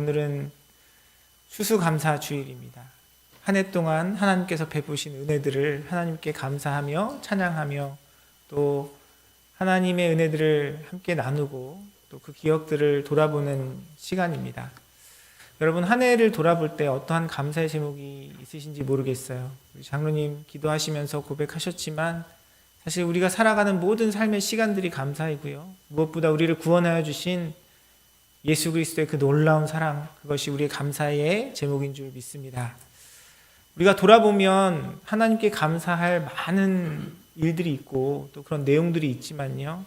오늘은 추수감사 주일입니다. 한 해 동안 하나님께서 베푸신 은혜들을 하나님께 감사하며 찬양하며 또 하나님의 은혜들을 함께 나누고 또 그 기억들을 돌아보는 시간입니다. 여러분, 한 해를 돌아볼 때 어떠한 감사의 제목이 있으신지 모르겠어요. 우리 장로님 기도하시면서 고백하셨지만 사실 우리가 살아가는 모든 삶의 시간들이 감사이고요. 무엇보다 우리를 구원하여 주신 예수 그리스도의 그 놀라운 사랑, 그것이 우리의 감사의 제목인 줄 믿습니다. 우리가 돌아보면 하나님께 감사할 많은 일들이 있고 또 그런 내용들이 있지만요.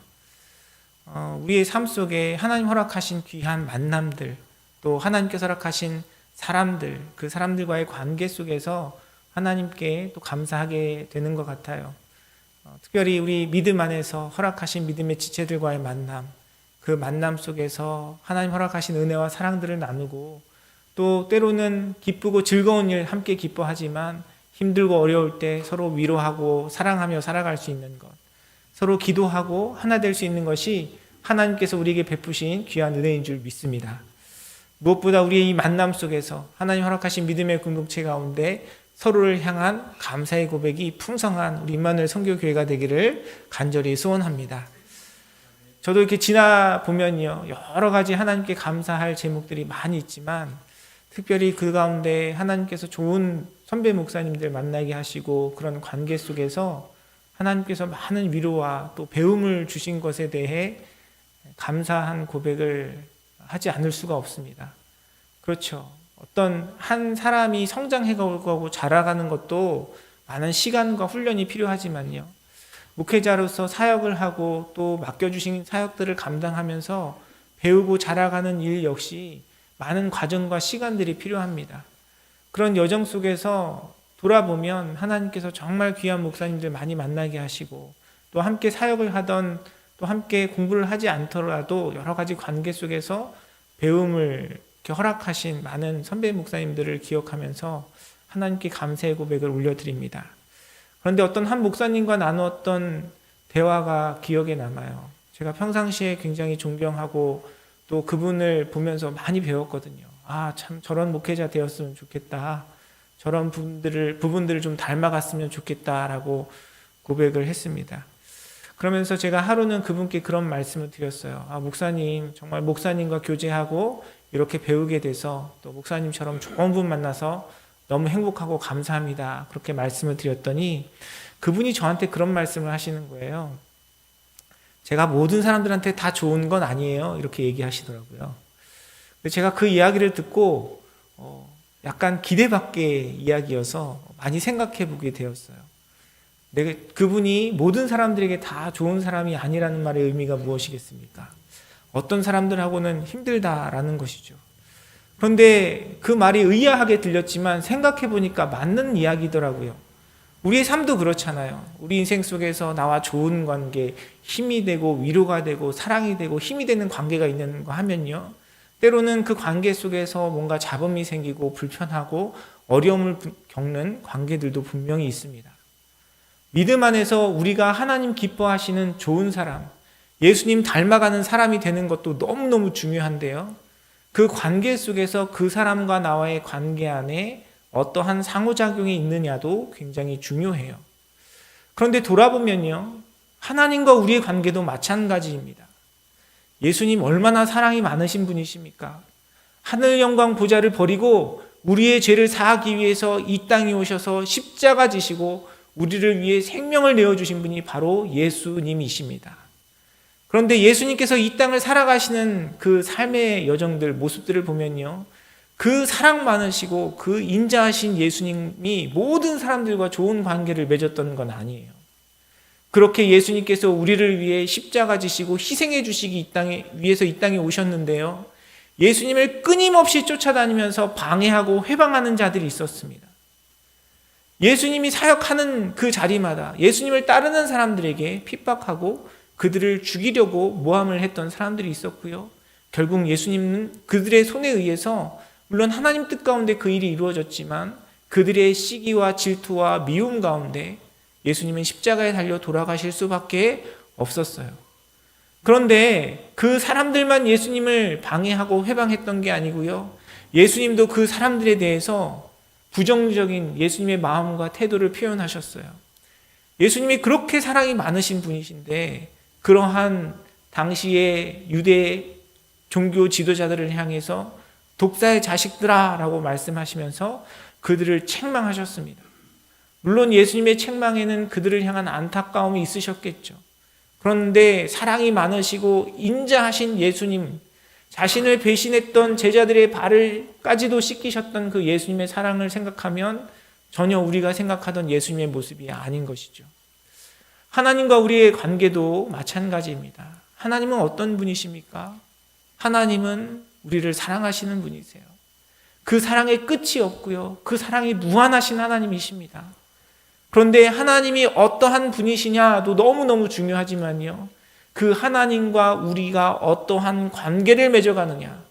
우리의 삶 속에 하나님 허락하신 귀한 만남들, 또 하나님께서 허락하신 사람들, 그 사람들과의 관계 속에서 하나님께 또 감사하게 되는 것 같아요. 특별히 우리 믿음 안에서 허락하신 믿음의 지체들과의 만남, 그 만남 속에서 하나님 허락하신 은혜와 사랑들을 나누고 또 때로는 기쁘고 즐거운 일 함께 기뻐하지만 힘들고 어려울 때 서로 위로하고 사랑하며 살아갈 수 있는 것, 서로 기도하고 하나 될 수 있는 것이 하나님께서 우리에게 베푸신 귀한 은혜인 줄 믿습니다. 무엇보다 우리의 이 만남 속에서 하나님 허락하신 믿음의 공동체 가운데 서로를 향한 감사의 고백이 풍성한 우리 임마누엘 선교교회가 되기를 간절히 소원합니다. 저도 이렇게 지나보면요, 여러 가지 하나님께 감사할 제목들이 많이 있지만 특별히 그 가운데 하나님께서 좋은 선배 목사님들 만나게 하시고 그런 관계 속에서 하나님께서 많은 위로와 또 배움을 주신 것에 대해 감사한 고백을 하지 않을 수가 없습니다. 그렇죠. 어떤 한 사람이 성장해가고 자라가는 것도 많은 시간과 훈련이 필요하지만요. 목회자로서 사역을 하고 또 맡겨주신 사역들을 감당하면서 배우고 자라가는 일 역시 많은 과정과 시간들이 필요합니다. 그런 여정 속에서 돌아보면 하나님께서 정말 귀한 목사님들 많이 만나게 하시고 또 함께 사역을 하던 또 함께 공부를 하지 않더라도 여러 가지 관계 속에서 배움을 허락하신 많은 선배 목사님들을 기억하면서 하나님께 감사의 고백을 올려드립니다. 그런데 어떤 한 목사님과 나누었던 대화가 기억에 남아요. 제가 평상시에 굉장히 존경하고 또 그분을 보면서 많이 배웠거든요. 참 저런 목회자 되었으면 좋겠다. 저런 부분들을 좀 닮아갔으면 좋겠다라고 고백을 했습니다. 그러면서 제가 하루는 그분께 그런 말씀을 드렸어요. 목사님, 정말 목사님과 교제하고 이렇게 배우게 돼서 또 목사님처럼 좋은 분 만나서 너무 행복하고 감사합니다. 그렇게 말씀을 드렸더니 그분이 저한테 그런 말씀을 하시는 거예요. 제가 모든 사람들한테 다 좋은 건 아니에요. 이렇게 얘기하시더라고요. 제가 그 이야기를 듣고 약간 기대 밖의 이야기여서 많이 생각해 보게 되었어요. 그분이 모든 사람들에게 다 좋은 사람이 아니라는 말의 의미가 무엇이겠습니까? 어떤 사람들하고는 힘들다라는 것이죠. 그런데 그 말이 의아하게 들렸지만 생각해 보니까 맞는 이야기더라고요. 우리의 삶도 그렇잖아요. 우리 인생 속에서 나와 좋은 관계, 힘이 되고 위로가 되고 사랑이 되고 힘이 되는 관계가 있는 거 하면요. 때로는 그 관계 속에서 뭔가 잡음이 생기고 불편하고 어려움을 겪는 관계들도 분명히 있습니다. 믿음 안에서 우리가 하나님 기뻐하시는 좋은 사람, 예수님 닮아가는 사람이 되는 것도 너무너무 중요한데요. 그 관계 속에서 그 사람과 나와의 관계 안에 어떠한 상호작용이 있느냐도 굉장히 중요해요. 그런데 돌아보면요, 하나님과 우리의 관계도 마찬가지입니다. 예수님 얼마나 사랑이 많으신 분이십니까? 하늘 영광 보좌를 버리고 우리의 죄를 사하기 위해서 이 땅에 오셔서 십자가 지시고 우리를 위해 생명을 내어주신 분이 바로 예수님이십니다. 그런데 예수님께서 이 땅을 살아가시는 그 삶의 여정들, 모습들을 보면요, 그 사랑 많으시고 그 인자하신 예수님이 모든 사람들과 좋은 관계를 맺었던 건 아니에요. 그렇게 예수님께서 우리를 위해 십자가 지시고 희생해 주시기 위해서 이 땅에 오셨는데요, 예수님을 끊임없이 쫓아다니면서 방해하고 회방하는 자들이 있었습니다. 예수님이 사역하는 그 자리마다 예수님을 따르는 사람들에게 핍박하고 그들을 죽이려고 모함을 했던 사람들이 있었고요. 결국 예수님은 그들의 손에 의해서 물론 하나님 뜻 가운데 그 일이 이루어졌지만 그들의 시기와 질투와 미움 가운데 예수님은 십자가에 달려 돌아가실 수밖에 없었어요. 그런데 그 사람들만 예수님을 방해하고 회방했던 게 아니고요. 예수님도 그 사람들에 대해서 부정적인 예수님의 마음과 태도를 표현하셨어요. 예수님이 그렇게 사랑이 많으신 분이신데 그러한 당시의 유대 종교 지도자들을 향해서 독사의 자식들아 라고 말씀하시면서 그들을 책망하셨습니다. 물론 예수님의 책망에는 그들을 향한 안타까움이 있으셨겠죠. 그런데 사랑이 많으시고 인자하신 예수님, 자신을 배신했던 제자들의 발을까지도 씻기셨던 그 예수님의 사랑을 생각하면 전혀 우리가 생각하던 예수님의 모습이 아닌 것이죠. 하나님과 우리의 관계도 마찬가지입니다. 하나님은 어떤 분이십니까? 하나님은 우리를 사랑하시는 분이세요. 그 사랑의 끝이 없고요. 그 사랑이 무한하신 하나님이십니다. 그런데 하나님이 어떠한 분이시냐도 너무너무 중요하지만요. 그 하나님과 우리가 어떠한 관계를 맺어가느냐,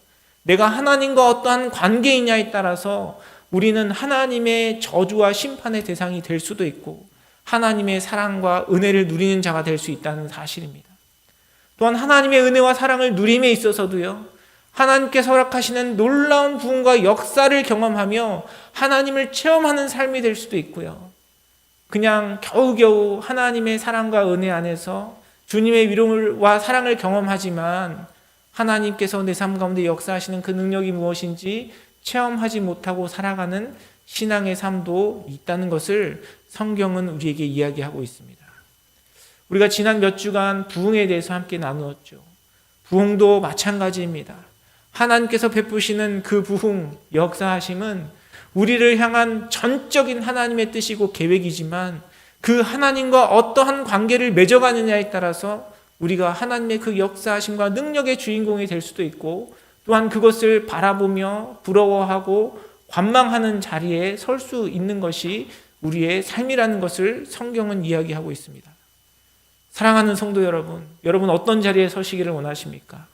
내가 하나님과 어떠한 관계이냐에 따라서 우리는 하나님의 저주와 심판의 대상이 될 수도 있고 하나님의 사랑과 은혜를 누리는 자가 될 수 있다는 사실입니다. 또한 하나님의 은혜와 사랑을 누림에 있어서도요, 하나님께서 허락하시는 놀라운 부흥과 역사를 경험하며 하나님을 체험하는 삶이 될 수도 있고요, 그냥 겨우겨우 하나님의 사랑과 은혜 안에서 주님의 위로와 사랑을 경험하지만 하나님께서 내 삶 가운데 역사하시는 그 능력이 무엇인지 체험하지 못하고 살아가는 신앙의 삶도 있다는 것을 성경은 우리에게 이야기하고 있습니다. 우리가 지난 몇 주간 부흥에 대해서 함께 나누었죠. 부흥도 마찬가지입니다. 하나님께서 베푸시는 그 부흥, 역사하심은 우리를 향한 전적인 하나님의 뜻이고 계획이지만 그 하나님과 어떠한 관계를 맺어가느냐에 따라서 우리가 하나님의 그 역사하심과 능력의 주인공이 될 수도 있고 또한 그것을 바라보며 부러워하고 관망하는 자리에 설 수 있는 것이 우리의 삶이라는 것을 성경은 이야기하고 있습니다. 사랑하는 성도 여러분, 여러분 어떤 자리에 서시기를 원하십니까?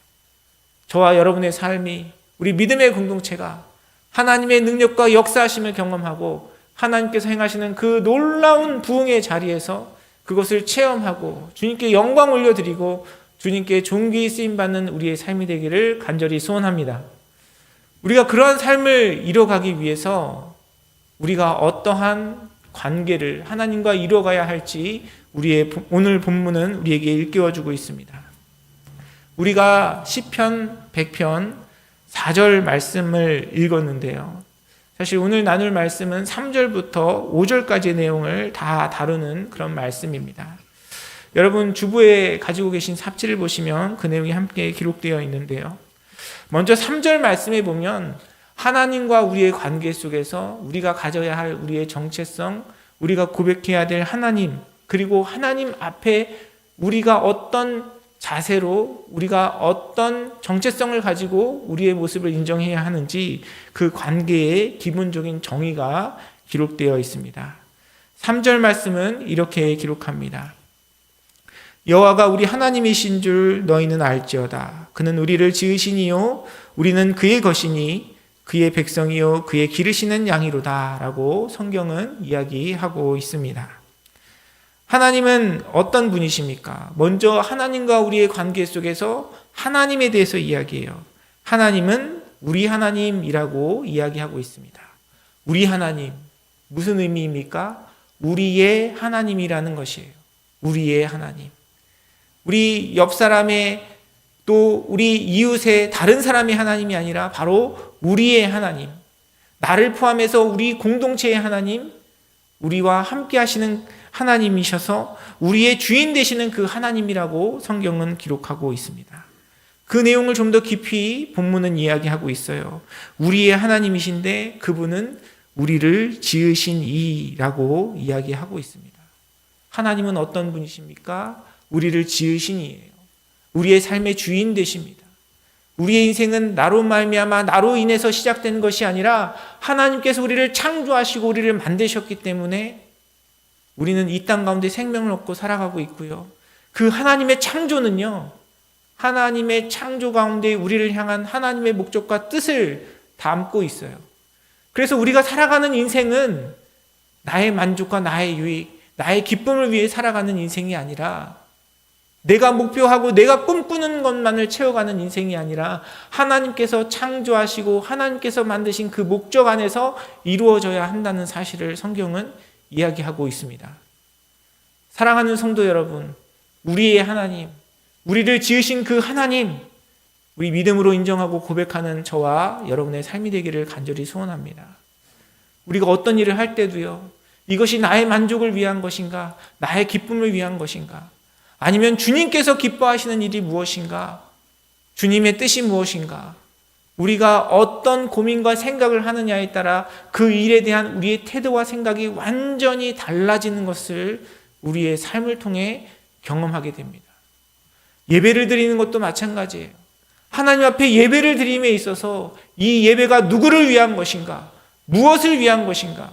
저와 여러분의 삶이, 우리 믿음의 공동체가 하나님의 능력과 역사하심을 경험하고 하나님께서 행하시는 그 놀라운 부흥의 자리에서 그것을 체험하고 주님께 영광 올려드리고 주님께 존귀 쓰임받는 우리의 삶이 되기를 간절히 소원합니다. 우리가 그러한 삶을 이뤄가기 위해서 우리가 어떠한 관계를 하나님과 이뤄가야 할지 우리의 오늘 본문은 우리에게 일깨워주고 있습니다. 우리가 시편 100편 4절 말씀을 읽었는데요. 사실 오늘 나눌 말씀은 3절부터 5절까지의 내용을 다 다루는 그런 말씀입니다. 여러분 주부에 가지고 계신 삽지를 보시면 그 내용이 함께 기록되어 있는데요. 먼저 3절 말씀에 보면 하나님과 우리의 관계 속에서 우리가 가져야 할 우리의 정체성, 우리가 고백해야 될 하나님, 그리고 하나님 앞에 우리가 어떤 자세로 우리가 어떤 정체성을 가지고 우리의 모습을 인정해야 하는지 그 관계의 기본적인 정의가 기록되어 있습니다. 3절 말씀은 이렇게 기록합니다. 여호와가 우리 하나님이신 줄 너희는 알지어다. 그는 우리를 지으시니요 우리는 그의 것이니 그의 백성이요 그의 기르시는 양이로다 라고 성경은 이야기하고 있습니다. 하나님은 어떤 분이십니까? 먼저 하나님과 우리의 관계 속에서 하나님에 대해서 이야기해요. 하나님은 우리 하나님이라고 이야기하고 있습니다. 우리 하나님, 무슨 의미입니까? 우리의 하나님이라는 것이에요. 우리의 하나님. 우리 옆 사람의 또 우리 이웃의 다른 사람의 하나님이 아니라 바로 우리의 하나님. 나를 포함해서 우리 공동체의 하나님, 우리와 함께 하시는 하나님이셔서 우리의 주인 되시는 그 하나님이라고 성경은 기록하고 있습니다. 그 내용을 좀 더 깊이 본문은 이야기하고 있어요. 우리의 하나님이신데 그분은 우리를 지으신 이라고 이야기하고 있습니다. 하나님은 어떤 분이십니까? 우리를 지으신 이예요. 우리의 삶의 주인 되십니다. 우리의 인생은 나로 말미암아 나로 인해서 시작된 것이 아니라 하나님께서 우리를 창조하시고 우리를 만드셨기 때문에 우리는 이 땅 가운데 생명을 얻고 살아가고 있고요. 그 하나님의 창조는요, 하나님의 창조 가운데 우리를 향한 하나님의 목적과 뜻을 담고 있어요. 그래서 우리가 살아가는 인생은 나의 만족과 나의 유익, 나의 기쁨을 위해 살아가는 인생이 아니라 내가 목표하고 내가 꿈꾸는 것만을 채워가는 인생이 아니라 하나님께서 창조하시고 하나님께서 만드신 그 목적 안에서 이루어져야 한다는 사실을 성경은 이야기하고 있습니다. 사랑하는 성도 여러분, 우리의 하나님, 우리를 지으신 그 하나님, 우리 믿음으로 인정하고 고백하는 저와 여러분의 삶이 되기를 간절히 소원합니다. 우리가 어떤 일을 할 때도요, 이것이 나의 만족을 위한 것인가, 나의 기쁨을 위한 것인가, 아니면 주님께서 기뻐하시는 일이 무엇인가, 주님의 뜻이 무엇인가, 우리가 어떤 고민과 생각을 하느냐에 따라 그 일에 대한 우리의 태도와 생각이 완전히 달라지는 것을 우리의 삶을 통해 경험하게 됩니다. 예배를 드리는 것도 마찬가지예요. 하나님 앞에 예배를 드림에 있어서 이 예배가 누구를 위한 것인가, 무엇을 위한 것인가,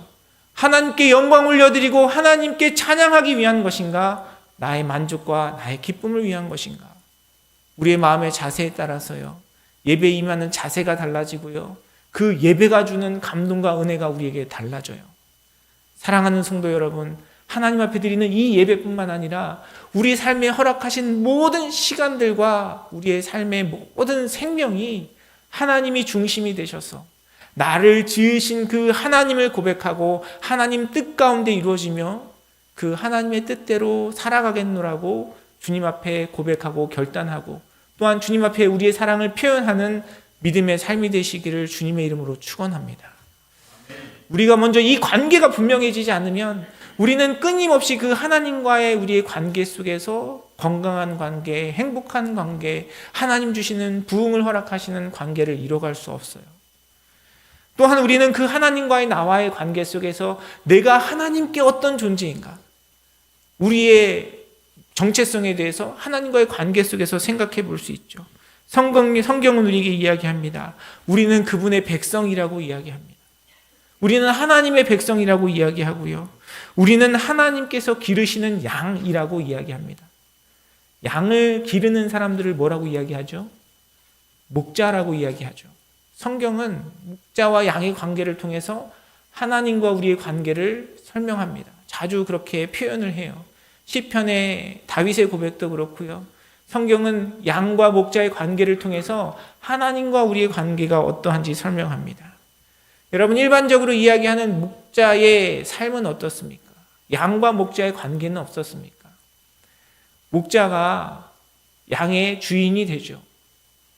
하나님께 영광 올려드리고 하나님께 찬양하기 위한 것인가, 나의 만족과 나의 기쁨을 위한 것인가. 우리의 마음의 자세에 따라서요, 예배에 임하는 자세가 달라지고요, 그 예배가 주는 감동과 은혜가 우리에게 달라져요. 사랑하는 성도 여러분, 하나님 앞에 드리는 이 예배뿐만 아니라 우리 삶에 허락하신 모든 시간들과 우리의 삶의 모든 생명이 하나님이 중심이 되셔서 나를 지으신 그 하나님을 고백하고 하나님 뜻 가운데 이루어지며 그 하나님의 뜻대로 살아가겠노라고 주님 앞에 고백하고 결단하고 또한 주님 앞에 우리의 사랑을 표현하는 믿음의 삶이 되시기를 주님의 이름으로 축원합니다. 우리가 먼저 이 관계가 분명해지지 않으면 우리는 끊임없이 그 하나님과의 우리의 관계 속에서 건강한 관계, 행복한 관계, 하나님 주시는 부흥을 허락하시는 관계를 이뤄갈 수 없어요. 또한 우리는 그 하나님과의 나와의 관계 속에서 내가 하나님께 어떤 존재인가, 우리의 정체성에 대해서 하나님과의 관계 속에서 생각해 볼 수 있죠. 성경은 우리에게 이야기합니다. 우리는 그분의 백성이라고 이야기합니다. 우리는 하나님의 백성이라고 이야기하고요, 우리는 하나님께서 기르시는 양이라고 이야기합니다. 양을 기르는 사람들을 뭐라고 이야기하죠? 목자라고 이야기하죠. 성경은 목자와 양의 관계를 통해서 하나님과 우리의 관계를 설명합니다. 자주 그렇게 표현을 해요. 시편의 다윗의 고백도 그렇고요, 성경은 양과 목자의 관계를 통해서 하나님과 우리의 관계가 어떠한지 설명합니다. 여러분, 일반적으로 이야기하는 목자의 삶은 어떻습니까? 양과 목자의 관계는 없었습니까? 목자가 양의 주인이 되죠.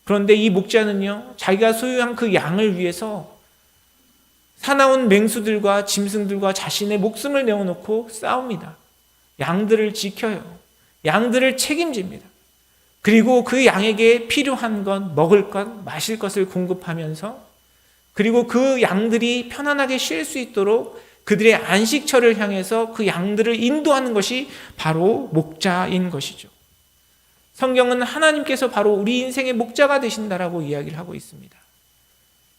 그런데 이 목자는요, 자기가 소유한 그 양을 위해서 사나운 맹수들과 짐승들과 자신의 목숨을 내어놓고 싸웁니다. 양들을 지켜요. 양들을 책임집니다. 그리고 그 양에게 필요한 것, 먹을 것, 마실 것을 공급하면서, 그리고 그 양들이 편안하게 쉴 수 있도록 그들의 안식처를 향해서 그 양들을 인도하는 것이 바로 목자인 것이죠. 성경은 하나님께서 바로 우리 인생의 목자가 되신다라고 이야기를 하고 있습니다.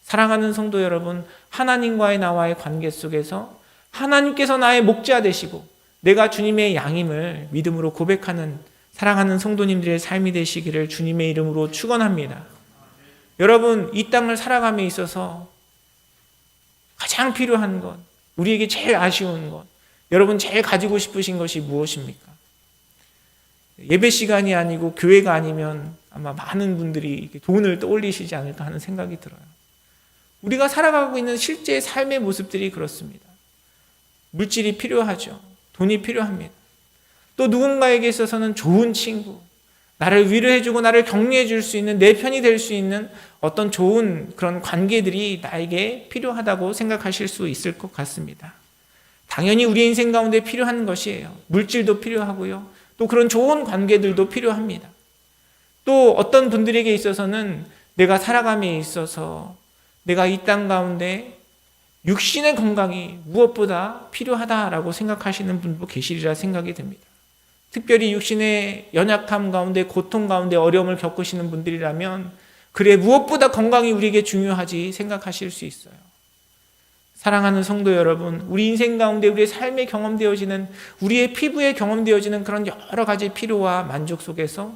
사랑하는 성도 여러분, 하나님과의 나와의 관계 속에서 하나님께서 나의 목자 되시고 내가 주님의 양임을 믿음으로 고백하는 사랑하는 성도님들의 삶이 되시기를 주님의 이름으로 축원합니다. 여러분, 이 땅을 살아감에 있어서 가장 필요한 것, 우리에게 제일 아쉬운 것, 여러분 제일 가지고 싶으신 것이 무엇입니까? 예배 시간이 아니고 교회가 아니면 아마 많은 분들이 돈을 떠올리시지 않을까 하는 생각이 들어요. 우리가 살아가고 있는 실제 삶의 모습들이 그렇습니다. 물질이 필요하죠. 돈이 필요합니다. 또 누군가에게 있어서는 좋은 친구, 나를 위로해주고 나를 격려해 줄 수 있는, 내 편이 될 수 있는 어떤 좋은 그런 관계들이 나에게 필요하다고 생각하실 수 있을 것 같습니다. 당연히 우리 인생 가운데 필요한 것이에요. 물질도 필요하고요, 또 그런 좋은 관계들도 필요합니다. 또 어떤 분들에게 있어서는 내가 살아감에 있어서 내가 이 땅 가운데 육신의 건강이 무엇보다 필요하다라고 생각하시는 분도 계시리라 생각이 됩니다. 특별히 육신의 연약함 가운데, 고통 가운데 어려움을 겪으시는 분들이라면 그래, 무엇보다 건강이 우리에게 중요하지 생각하실 수 있어요. 사랑하는 성도 여러분, 우리 인생 가운데 우리의 삶에 경험되어지는, 우리의 피부에 경험되어지는 그런 여러 가지 필요와 만족 속에서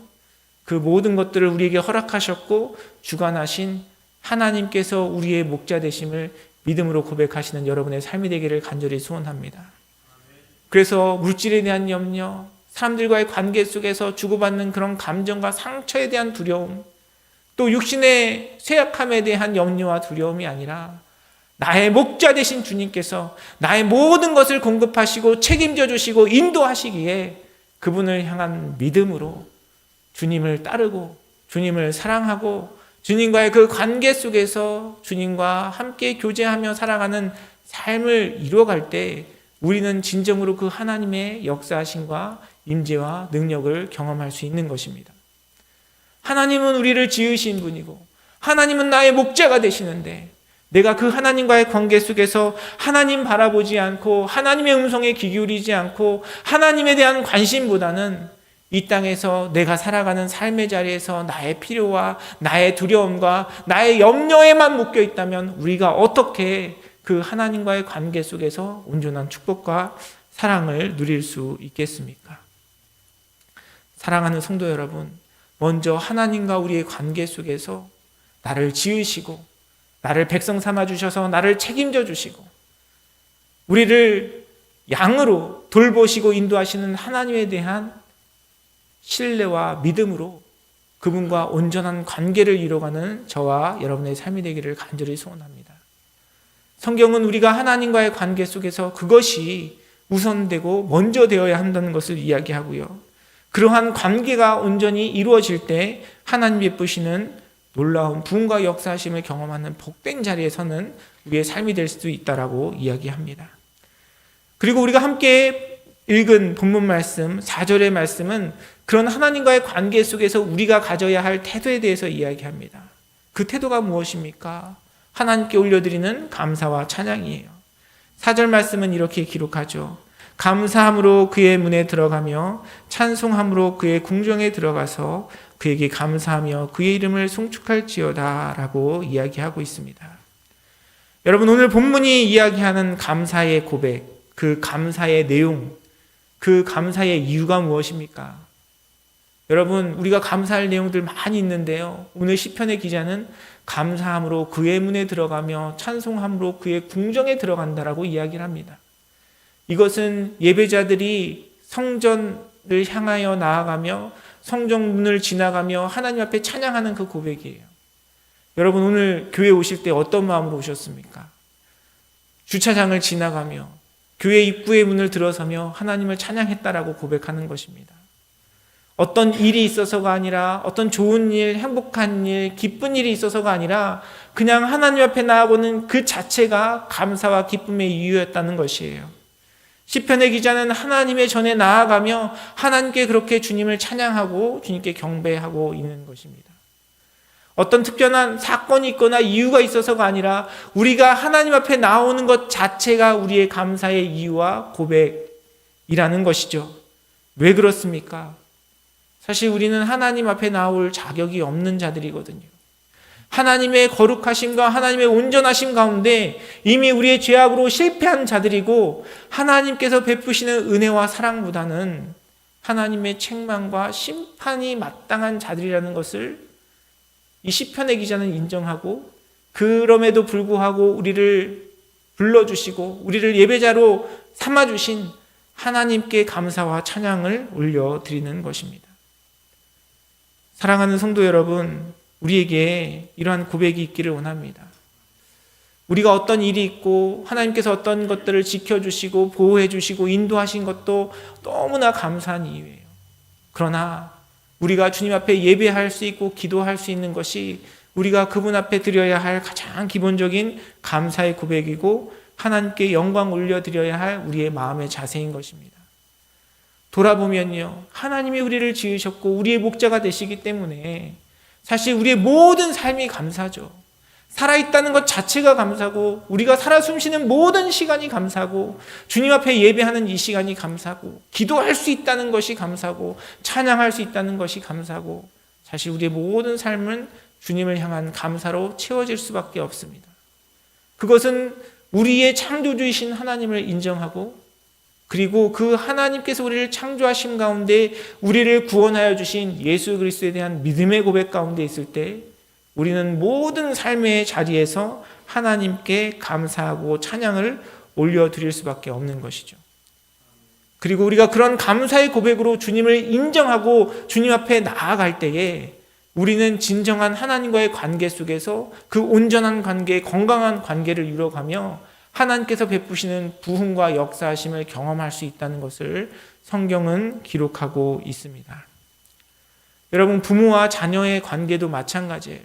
그 모든 것들을 우리에게 허락하셨고 주관하신 하나님께서 우리의 목자 되심을 믿음으로 고백하시는 여러분의 삶이 되기를 간절히 소원합니다. 그래서 물질에 대한 염려, 사람들과의 관계 속에서 주고받는 그런 감정과 상처에 대한 두려움, 또 육신의 쇠약함에 대한 염려와 두려움이 아니라 나의 목자 되신 주님께서 나의 모든 것을 공급하시고 책임져 주시고 인도하시기에 그분을 향한 믿음으로 주님을 따르고 주님을 사랑하고 주님과의 그 관계 속에서 주님과 함께 교제하며 살아가는 삶을 이루어갈 때 우리는 진정으로 그 하나님의 역사하심과 임재와 능력을 경험할 수 있는 것입니다. 하나님은 우리를 지으신 분이고 하나님은 나의 목자가 되시는데 내가 그 하나님과의 관계 속에서 하나님 바라보지 않고 하나님의 음성에 귀 기울이지 않고 하나님에 대한 관심보다는 이 땅에서 내가 살아가는 삶의 자리에서 나의 필요와 나의 두려움과 나의 염려에만 묶여 있다면 우리가 어떻게 그 하나님과의 관계 속에서 온전한 축복과 사랑을 누릴 수 있겠습니까? 사랑하는 성도 여러분, 먼저 하나님과 우리의 관계 속에서 나를 지으시고 나를 백성 삼아 주셔서 나를 책임져 주시고 우리를 양으로 돌보시고 인도하시는 하나님에 대한 신뢰와 믿음으로 그분과 온전한 관계를 이루어가는 저와 여러분의 삶이 되기를 간절히 소원합니다. 성경은 우리가 하나님과의 관계 속에서 그것이 우선되고 먼저 되어야 한다는 것을 이야기하고요. 그러한 관계가 온전히 이루어질 때 하나님 베푸시는 놀라운 부흥과 역사하심을 경험하는 복된 자리에 서는 우리의 삶이 될 수도 있다라고 이야기합니다. 그리고 우리가 함께 읽은 본문 말씀 4절의 말씀은 그런 하나님과의 관계 속에서 우리가 가져야 할 태도에 대해서 이야기합니다. 그 태도가 무엇입니까? 하나님께 올려드리는 감사와 찬양이에요. 4절 말씀은 이렇게 기록하죠. 감사함으로 그의 문에 들어가며 찬송함으로 그의 궁정에 들어가서 그에게 감사하며 그의 이름을 송축할지어다 라고 이야기하고 있습니다. 여러분, 오늘 본문이 이야기하는 감사의 고백, 그 감사의 내용, 그 감사의 이유가 무엇입니까? 여러분, 우리가 감사할 내용들 많이 있는데요. 오늘 시편의 기자는 감사함으로 그의 문에 들어가며 찬송함으로 그의 궁정에 들어간다라고 이야기를 합니다. 이것은 예배자들이 성전을 향하여 나아가며 성전문을 지나가며 하나님 앞에 찬양하는 그 고백이에요. 여러분, 오늘 교회 오실 때 어떤 마음으로 오셨습니까? 주차장을 지나가며 교회 입구의 문을 들어서며 하나님을 찬양했다라고 고백하는 것입니다. 어떤 일이 있어서가 아니라 어떤 좋은 일, 행복한 일, 기쁜 일이 있어서가 아니라 그냥 하나님 앞에 나아오는 그 자체가 감사와 기쁨의 이유였다는 것이에요. 시편의 기자는 하나님의 전에 나아가며 하나님께 그렇게 주님을 찬양하고 주님께 경배하고 있는 것입니다. 어떤 특별한 사건이 있거나 이유가 있어서가 아니라 우리가 하나님 앞에 나오는 것 자체가 우리의 감사의 이유와 고백이라는 것이죠. 왜 그렇습니까? 사실 우리는 하나님 앞에 나올 자격이 없는 자들이거든요. 하나님의 거룩하심과 하나님의 온전하심 가운데 이미 우리의 죄악으로 실패한 자들이고 하나님께서 베푸시는 은혜와 사랑보다는 하나님의 책망과 심판이 마땅한 자들이라는 것을 이 시편의 기자는 인정하고 그럼에도 불구하고 우리를 불러주시고 우리를 예배자로 삼아주신 하나님께 감사와 찬양을 올려드리는 것입니다. 사랑하는 성도 여러분, 우리에게 이러한 고백이 있기를 원합니다. 우리가 어떤 일이 있고 하나님께서 어떤 것들을 지켜주시고 보호해주시고 인도하신 것도 너무나 감사한 이유예요. 그러나 우리가 주님 앞에 예배할 수 있고 기도할 수 있는 것이 우리가 그분 앞에 드려야 할 가장 기본적인 감사의 고백이고 하나님께 영광 올려드려야 할 우리의 마음의 자세인 것입니다. 돌아보면요, 하나님이 우리를 지으셨고 우리의 목자가 되시기 때문에 사실 우리의 모든 삶이 감사죠. 살아있다는 것 자체가 감사고 우리가 살아 숨쉬는 모든 시간이 감사고 주님 앞에 예배하는 이 시간이 감사고 기도할 수 있다는 것이 감사고 찬양할 수 있다는 것이 감사고 사실 우리의 모든 삶은 주님을 향한 감사로 채워질 수밖에 없습니다. 그것은 우리의 창조주이신 하나님을 인정하고 그리고 그 하나님께서 우리를 창조하신 가운데 우리를 구원하여 주신 예수 그리스도에 대한 믿음의 고백 가운데 있을 때 우리는 모든 삶의 자리에서 하나님께 감사하고 찬양을 올려드릴 수밖에 없는 것이죠. 그리고 우리가 그런 감사의 고백으로 주님을 인정하고 주님 앞에 나아갈 때에 우리는 진정한 하나님과의 관계 속에서 그 온전한 관계, 건강한 관계를 이루어가며 하나님께서 베푸시는 부흥과 역사하심을 경험할 수 있다는 것을 성경은 기록하고 있습니다. 여러분, 부모와 자녀의 관계도 마찬가지예요.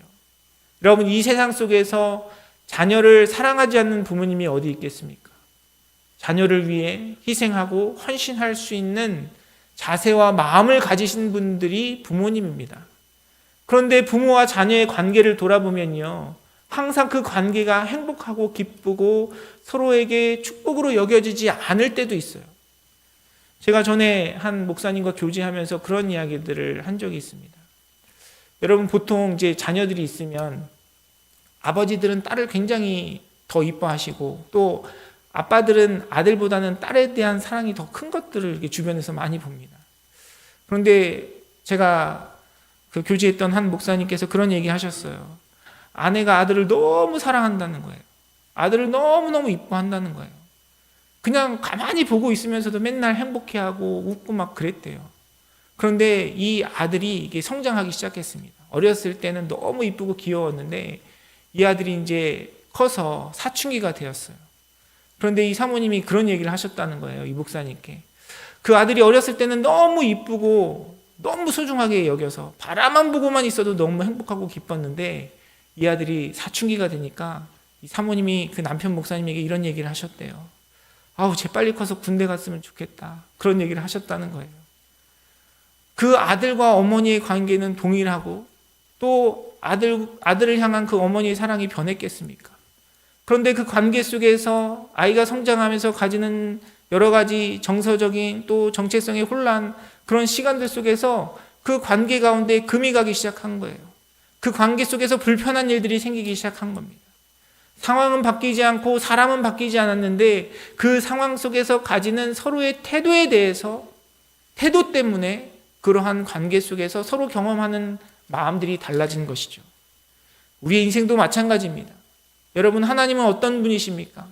여러분, 이 세상 속에서 자녀를 사랑하지 않는 부모님이 어디 있겠습니까? 자녀를 위해 희생하고 헌신할 수 있는 자세와 마음을 가지신 분들이 부모님입니다. 그런데 부모와 자녀의 관계를 돌아보면요, 항상 그 관계가 행복하고 기쁘고 서로에게 축복으로 여겨지지 않을 때도 있어요. 제가 전에 한 목사님과 교제하면서 그런 이야기들을 한 적이 있습니다. 여러분, 보통 이제 자녀들이 있으면 아버지들은 딸을 굉장히 더 이뻐하시고 또 아빠들은 아들보다는 딸에 대한 사랑이 더 큰 것들을 이렇게 주변에서 많이 봅니다. 그런데 제가 그 교제했던 한 목사님께서 그런 얘기 하셨어요. 아내가 아들을 너무 사랑한다는 거예요. 아들을 너무너무 이뻐한다는 거예요. 그냥 가만히 보고 있으면서도 맨날 행복해하고 웃고 막 그랬대요. 그런데 이 아들이 이게 성장하기 시작했습니다. 어렸을 때는 너무 이쁘고 귀여웠는데 이 아들이 이제 커서 사춘기가 되었어요. 그런데 이 사모님이 그런 얘기를 하셨다는 거예요. 이 목사님께. 그 아들이 어렸을 때는 너무 이쁘고 너무 소중하게 여겨서 바라만 보고만 있어도 너무 행복하고 기뻤는데 이 아들이 사춘기가 되니까 이 사모님이 그 남편 목사님에게 이런 얘기를 하셨대요. 아우, 재빨리 커서 군대 갔으면 좋겠다. 그런 얘기를 하셨다는 거예요. 그 아들과 어머니의 관계는 동일하고 또 아들을 향한 그 어머니의 사랑이 변했겠습니까? 그런데 그 관계 속에서 아이가 성장하면서 가지는 여러 가지 정서적인 또 정체성의 혼란, 그런 시간들 속에서 그 관계 가운데 금이 가기 시작한 거예요. 그 관계 속에서 불편한 일들이 생기기 시작한 겁니다. 상황은 바뀌지 않고 사람은 바뀌지 않았는데 그 상황 속에서 가지는 서로의 태도에 대해서, 태도 때문에 그러한 관계 속에서 서로 경험하는 마음들이 달라진 것이죠. 우리의 인생도 마찬가지입니다. 여러분, 하나님은 어떤 분이십니까?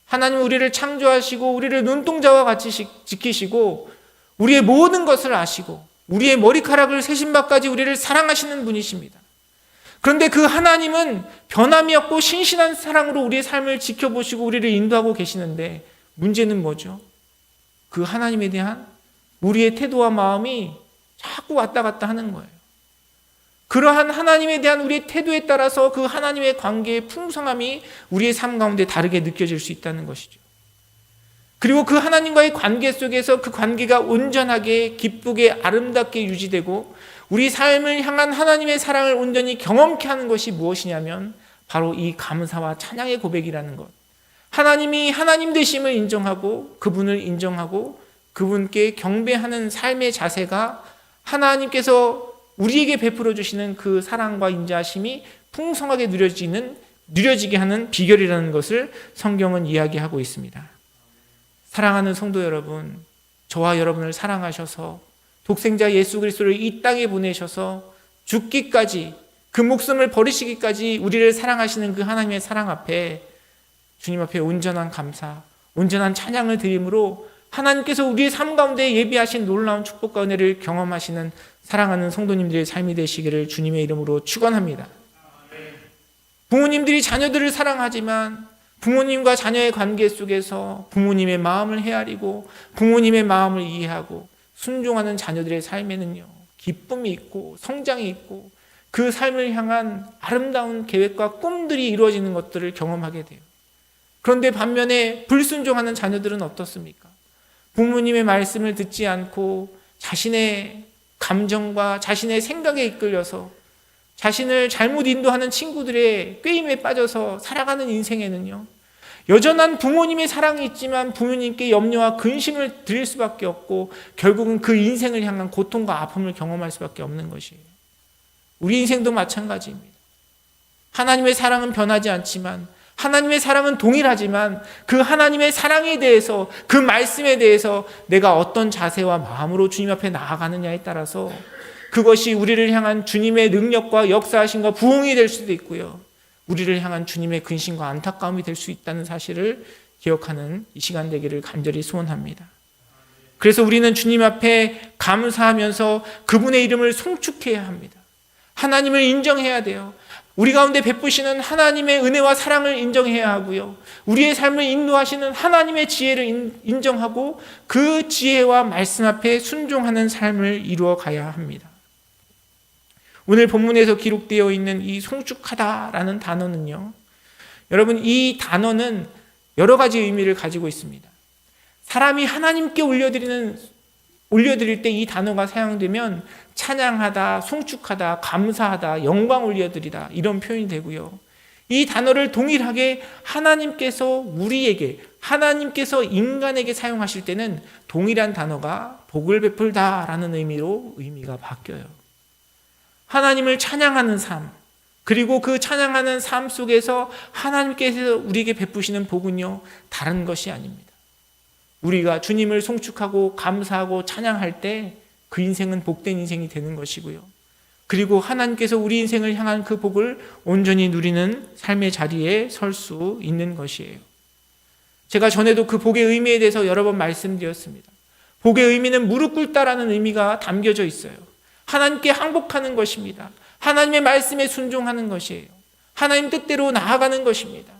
하나님은 우리를 창조하시고 우리를 눈동자와 같이 지키시고 우리의 모든 것을 아시고 우리의 머리카락을 세신바까지 우리를 사랑하시는 분이십니다. 그런데 그 하나님은 변함이 없고 신실한 사랑으로 우리의 삶을 지켜보시고 우리를 인도하고 계시는데 문제는 뭐죠? 그 하나님에 대한 우리의 태도와 마음이 자꾸 왔다 갔다 하는 거예요. 그러한 하나님에 대한 우리의 태도에 따라서 그 하나님의 관계의 풍성함이 우리의 삶 가운데 다르게 느껴질 수 있다는 것이죠. 그리고 그 하나님과의 관계 속에서 그 관계가 온전하게 기쁘게 아름답게 유지되고 우리 삶을 향한 하나님의 사랑을 온전히 경험케 하는 것이 무엇이냐면 바로 이 감사와 찬양의 고백이라는 것. 하나님이 하나님 되심을 인정하고 그분을 인정하고 그분께 경배하는 삶의 자세가 하나님께서 우리에게 베풀어 주시는 그 사랑과 인자하심이 풍성하게 누려지게 하는 비결이라는 것을 성경은 이야기하고 있습니다. 사랑하는 성도 여러분, 저와 여러분을 사랑하셔서 독생자 예수 그리스도를 이 땅에 보내셔서 죽기까지, 그 목숨을 버리시기까지 우리를 사랑하시는 그 하나님의 사랑 앞에, 주님 앞에 온전한 감사, 온전한 찬양을 드림으로 하나님께서 우리의 삶 가운데 예비하신 놀라운 축복과 은혜를 경험하시는 사랑하는 성도님들의 삶이 되시기를 주님의 이름으로 축원합니다. 부모님들이 자녀들을 사랑하지만 부모님과 자녀의 관계 속에서 부모님의 마음을 헤아리고 부모님의 마음을 이해하고 순종하는 자녀들의 삶에는요, 기쁨이 있고 성장이 있고 그 삶을 향한 아름다운 계획과 꿈들이 이루어지는 것들을 경험하게 돼요. 그런데 반면에 불순종하는 자녀들은 어떻습니까? 부모님의 말씀을 듣지 않고 자신의 감정과 자신의 생각에 이끌려서 자신을 잘못 인도하는 친구들의 꾀임에 빠져서 살아가는 인생에는요, 여전한 부모님의 사랑이 있지만 부모님께 염려와 근심을 드릴 수밖에 없고 결국은 그 인생을 향한 고통과 아픔을 경험할 수밖에 없는 것이에요. 우리 인생도 마찬가지입니다. 하나님의 사랑은 변하지 않지만, 하나님의 사랑은 동일하지만 그 하나님의 사랑에 대해서, 그 말씀에 대해서 내가 어떤 자세와 마음으로 주님 앞에 나아가느냐에 따라서 그것이 우리를 향한 주님의 능력과 역사하심과 부흥이 될 수도 있고요, 우리를 향한 주님의 근심과 안타까움이 될 수 있다는 사실을 기억하는 이 시간 되기를 간절히 소원합니다. 그래서 우리는 주님 앞에 감사하면서 그분의 이름을 송축해야 합니다. 하나님을 인정해야 돼요. 우리 가운데 베푸시는 하나님의 은혜와 사랑을 인정해야 하고요. 우리의 삶을 인도하시는 하나님의 지혜를 인정하고 그 지혜와 말씀 앞에 순종하는 삶을 이루어 가야 합니다. 오늘 본문에서 기록되어 있는 이 송축하다라는 단어는요, 여러분, 이 단어는 여러 가지 의미를 가지고 있습니다. 사람이 하나님께 올려드릴 때 이 단어가 사용되면 찬양하다, 송축하다, 감사하다, 영광 올려드리다 이런 표현이 되고요. 이 단어를 동일하게 하나님께서 우리에게, 하나님께서 인간에게 사용하실 때는 동일한 단어가 복을 베풀다라는 의미로 의미가 바뀌어요. 하나님을 찬양하는 삶, 그리고 그 찬양하는 삶 속에서 하나님께서 우리에게 베푸시는 복은요, 다른 것이 아닙니다. 우리가 주님을 송축하고 감사하고 찬양할 때 그 인생은 복된 인생이 되는 것이고요. 그리고 하나님께서 우리 인생을 향한 그 복을 온전히 누리는 삶의 자리에 설 수 있는 것이에요. 제가 전에도 그 복의 의미에 대해서 여러 번 말씀드렸습니다. 복의 의미는 무릎 꿇다라는 의미가 담겨져 있어요. 하나님께 항복하는 것입니다. 하나님의 말씀에 순종하는 것이에요. 하나님 뜻대로 나아가는 것입니다.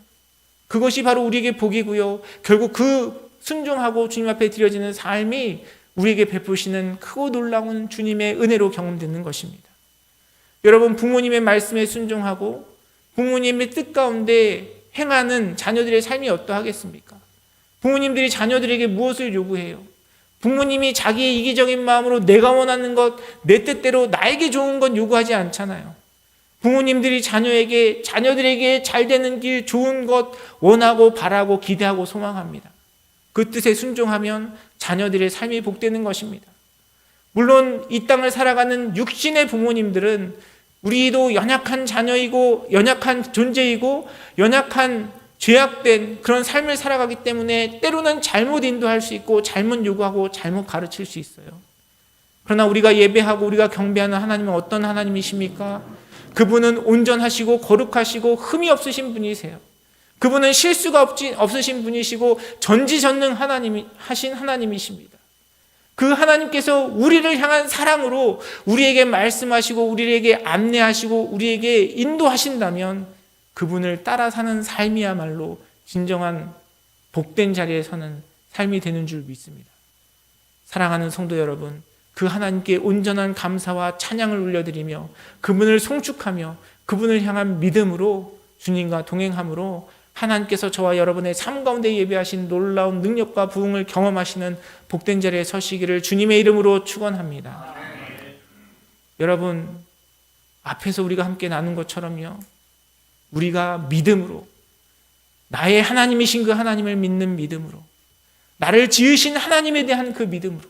그것이 바로 우리에게 복이고요. 결국 그 순종하고 주님 앞에 드려지는 삶이 우리에게 베푸시는 크고 놀라운 주님의 은혜로 경험되는 것입니다. 여러분, 부모님의 말씀에 순종하고 부모님의 뜻 가운데 행하는 자녀들의 삶이 어떠하겠습니까? 부모님들이 자녀들에게 무엇을 요구해요? 부모님이 자기의 이기적인 마음으로 내가 원하는 것, 내 뜻대로 나에게 좋은 것 요구하지 않잖아요. 부모님들이 자녀들에게 잘 되는 길, 좋은 것 원하고 바라고 기대하고 소망합니다. 그 뜻에 순종하면 자녀들의 삶이 복되는 것입니다. 물론 이 땅을 살아가는 육신의 부모님들은 우리도 연약한 자녀이고 연약한 존재이고 연약한 죄악된 그런 삶을 살아가기 때문에 때로는 잘못 인도할 수 있고 잘못 요구하고 잘못 가르칠 수 있어요. 그러나 우리가 예배하고 우리가 경배하는 하나님은 어떤 하나님이십니까? 그분은 온전하시고 거룩하시고 흠이 없으신 분이세요. 그분은 실수가 없으신 분이시고 전지전능하신 하나님이십니다. 그 하나님께서 우리를 향한 사랑으로 우리에게 말씀하시고 우리에게 안내하시고 우리에게 인도하신다면 그분을 따라 사는 삶이야말로 진정한 복된 자리에 서는 삶이 되는 줄 믿습니다. 사랑하는 성도 여러분, 그 하나님께 온전한 감사와 찬양을 올려드리며 그분을 송축하며 그분을 향한 믿음으로 주님과 동행함으로 하나님께서 저와 여러분의 삶 가운데 예배하신 놀라운 능력과 부흥을 경험하시는 복된 자리에 서시기를 주님의 이름으로 축원합니다. 여러분, 앞에서 우리가 함께 나눈 것처럼요, 우리가 믿음으로, 나의 하나님이신 그 하나님을 믿는 믿음으로, 나를 지으신 하나님에 대한 그 믿음으로,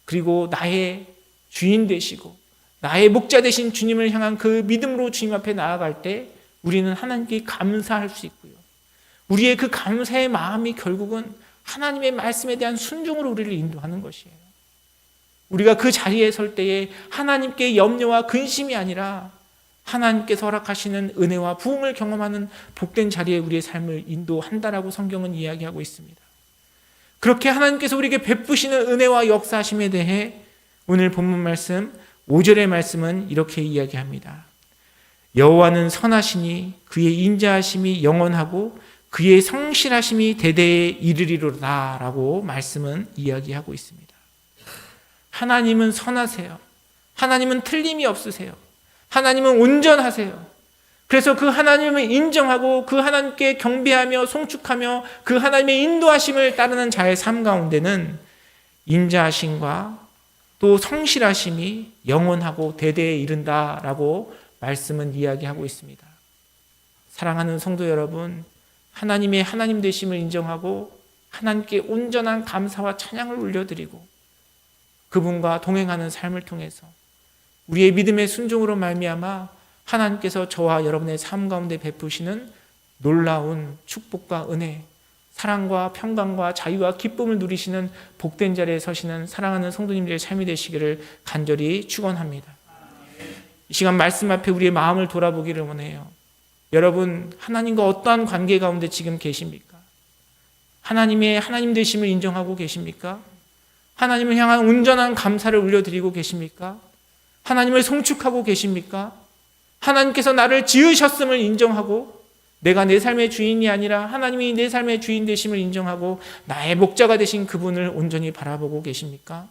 그리고 나의 주인 되시고 나의 목자 되신 주님을 향한 그 믿음으로 주님 앞에 나아갈 때 우리는 하나님께 감사할 수 있고요. 우리의 그 감사의 마음이 결국은 하나님의 말씀에 대한 순종으로 우리를 인도하는 것이에요. 우리가 그 자리에 설 때에 하나님께 염려와 근심이 아니라 하나님께서 허락하시는 은혜와 부흥을 경험하는 복된 자리에 우리의 삶을 인도한다라고 성경은 이야기하고 있습니다. 그렇게 하나님께서 우리에게 베푸시는 은혜와 역사하심에 대해 오늘 본문 말씀 5절의 말씀은 이렇게 이야기합니다. 여호와는 선하시니 그의 인자하심이 영원하고 그의 성실하심이 대대에 이르리로다 라고 말씀은 이야기하고 있습니다. 하나님은 선하세요. 하나님은 틀림이 없으세요. 하나님은 온전하세요. 그래서 그 하나님을 인정하고 그 하나님께 경배하며 송축하며 그 하나님의 인도하심을 따르는 자의 삶 가운데는 인자하심과 또 성실하심이 영원하고 대대에 이른다라고 말씀은 이야기하고 있습니다. 사랑하는 성도 여러분, 하나님의 하나님 되심을 인정하고 하나님께 온전한 감사와 찬양을 올려드리고 그분과 동행하는 삶을 통해서 우리의 믿음의 순종으로 말미암아 하나님께서 저와 여러분의 삶 가운데 베푸시는 놀라운 축복과 은혜, 사랑과 평강과 자유와 기쁨을 누리시는 복된 자리에 서시는 사랑하는 성도님들의 삶이 되시기를 간절히 축원합니다. 이 시간 말씀 앞에 우리의 마음을 돌아보기를 원해요. 여러분, 하나님과 어떠한 관계 가운데 지금 계십니까? 하나님의 하나님 되심을 인정하고 계십니까? 하나님을 향한 온전한 감사를 올려드리고 계십니까? 하나님을 송축하고 계십니까? 하나님께서 나를 지으셨음을 인정하고 내가 내 삶의 주인이 아니라 하나님이 내 삶의 주인 되심을 인정하고 나의 목자가 되신 그분을 온전히 바라보고 계십니까?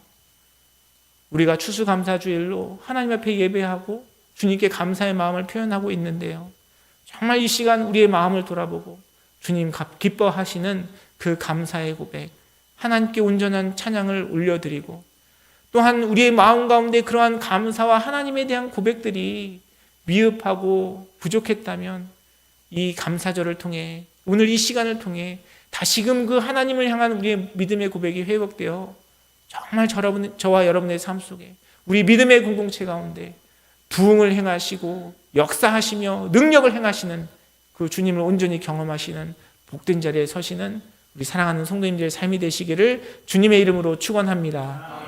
우리가 추수감사주일로 하나님 앞에 예배하고 주님께 감사의 마음을 표현하고 있는데요. 정말 이 시간 우리의 마음을 돌아보고 주님 기뻐하시는 그 감사의 고백, 하나님께 온전한 찬양을 올려드리고 또한 우리의 마음 가운데 그러한 감사와 하나님에 대한 고백들이 미흡하고 부족했다면 이 감사절을 통해 오늘 이 시간을 통해 다시금 그 하나님을 향한 우리의 믿음의 고백이 회복되어 정말 저와 여러분의 삶 속에 우리 믿음의 공동체 가운데 부흥을 행하시고 역사하시며 능력을 행하시는 그 주님을 온전히 경험하시는 복된 자리에 서시는 우리 사랑하는 성도님들의 삶이 되시기를 주님의 이름으로 축원합니다.